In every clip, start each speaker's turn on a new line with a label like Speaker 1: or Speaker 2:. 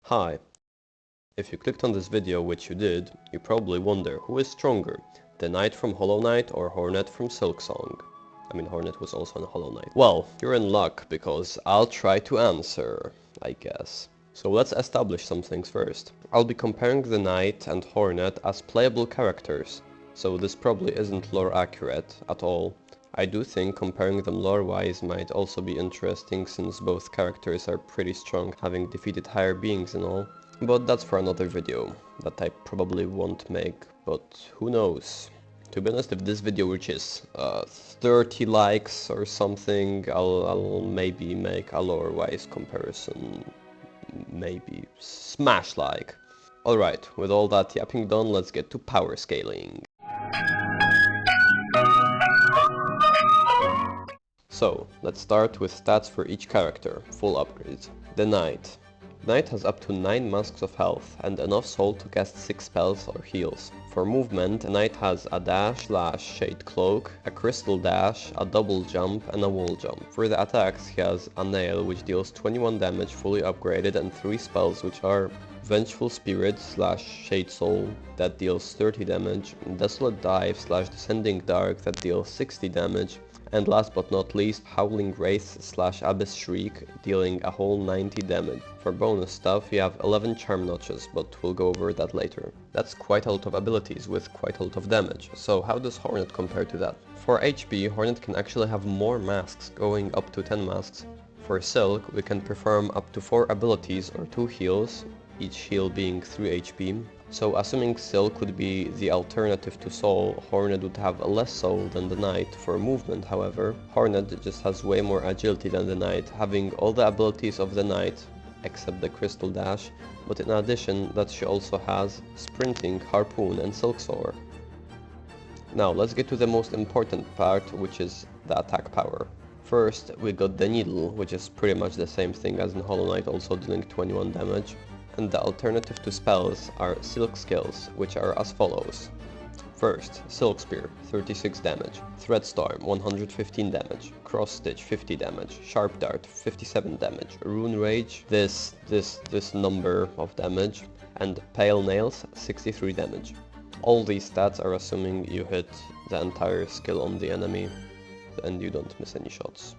Speaker 1: Hi. If you clicked on this video, which you did, you probably wonder who is stronger, the Knight from Hollow Knight or Hornet from Silksong? I mean, Hornet was also in Hollow Knight. Well, you're in luck, because I'll try to answer, I guess. So let's establish some things first. I'll be comparing the Knight and Hornet as playable characters, so this probably isn't lore accurate at all. I do think comparing them lore-wise might also be interesting, since both characters are pretty strong, having defeated higher beings and all. But that's for another video, that I probably won't make, but who knows. To be honest, if this video reaches 30 likes or something, I'll maybe make a lore-wise comparison. Maybe smash like. Alright, with all that yapping done, let's get to power scaling. So, let's start with stats for each character, full upgrades. The Knight. Knight has up to 9 masks of health and enough soul to cast 6 spells or heals. For movement, a Knight has a dash / shade cloak, a crystal dash, a double jump and a wall jump. For the attacks, he has a nail which deals 21 damage fully upgraded and 3 spells which are Vengeful Spirit / Shade Soul that deals 30 damage, Desolate Dive / Descending Dark that deals 60 damage, and last but not least, Howling Wraith / Abyss Shriek, dealing a whole 90 damage. For bonus stuff, you have 11 charm notches, but we'll go over that later. That's quite a lot of abilities with quite a lot of damage, so how does Hornet compare to that? For HP, Hornet can actually have more masks, going up to 10 masks. For Silk, we can perform up to 4 abilities or 2 heals, each heal being 3 HP. So assuming Silk would be the alternative to Soul, Hornet would have less Soul than the Knight. For movement, however, Hornet just has way more agility than the Knight, having all the abilities of the Knight, except the Crystal Dash, but in addition that she also has Sprinting, Harpoon and Silk Soar. Now let's get to the most important part, which is the attack power. First, we got the Needle, which is pretty much the same thing as in Hollow Knight, also dealing 21 damage. And the alternative to spells are Silk skills, which are as follows. First, Silk Spear, 36 damage, Thread Storm, 115 damage, Cross Stitch, 50 damage, Sharp Dart, 57 damage, Rune Rage, this number of damage, and Pale Nails, 63 damage. All these stats are assuming you hit the entire skill on the enemy and you don't miss any shots.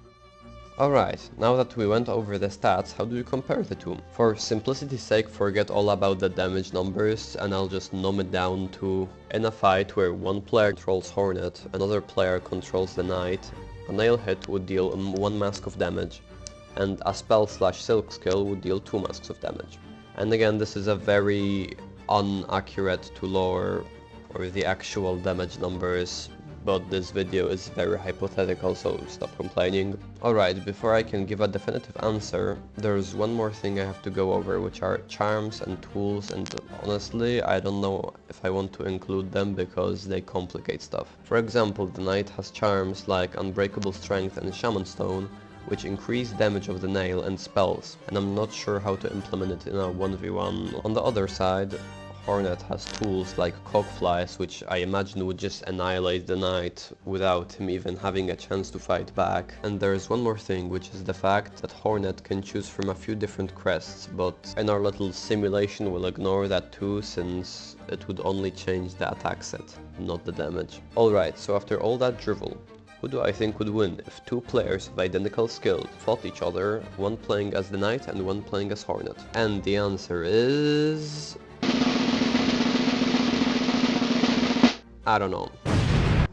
Speaker 1: Alright, now that we went over the stats, how do you compare the two? For simplicity's sake, forget all about the damage numbers and I'll just numb it down to, in a fight where one player controls Hornet, another player controls the Knight, a nail hit would deal 1 mask of damage, and a spell / silk skill would deal 2 masks of damage. And again, this is a very inaccurate to lore or the actual damage numbers, but this video is very hypothetical, so stop complaining. Alright, before I can give a definitive answer, there's one more thing I have to go over, which are charms and tools, and honestly, I don't know if I want to include them because they complicate stuff. For example, the Knight has charms like Unbreakable Strength and Shaman Stone, which increase damage of the nail and spells, and I'm not sure how to implement it in a 1v1. On the other side, Hornet has tools like Cockflies, which I imagine would just annihilate the Knight without him even having a chance to fight back. And there's one more thing, which is the fact that Hornet can choose from a few different crests, but in our little simulation we'll ignore that too, since it would only change the attack set, not the damage. Alright, so after all that drivel, who do I think would win if 2 players of identical skill fought each other, one playing as the Knight and one playing as Hornet? And the answer is... I don't know.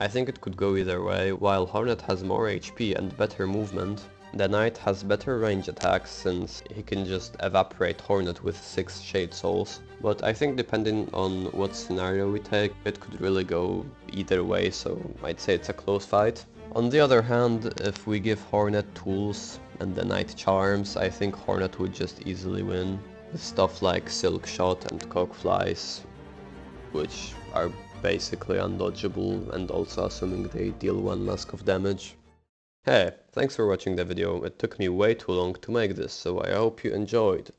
Speaker 1: I think it could go either way. While Hornet has more HP and better movement, the Knight has better range attacks since he can just evaporate Hornet with 6 Shade Souls. But I think depending on what scenario we take, it could really go either way, so I'd say it's a close fight. On the other hand, if we give Hornet tools and the Knight charms, I think Hornet would just easily win. With stuff like Silk Shot and Cockflies, which are basically undodgeable, and also assuming they deal 1 mask of damage. Hey, thanks for watching the video. It took me way too long to make this, so I hope you enjoyed.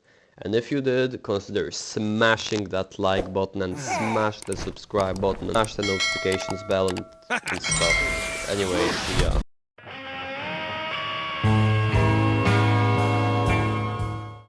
Speaker 1: And if you did, consider smashing that like button and smash the subscribe button and smash the notifications bell and stuff. Anyway, see ya.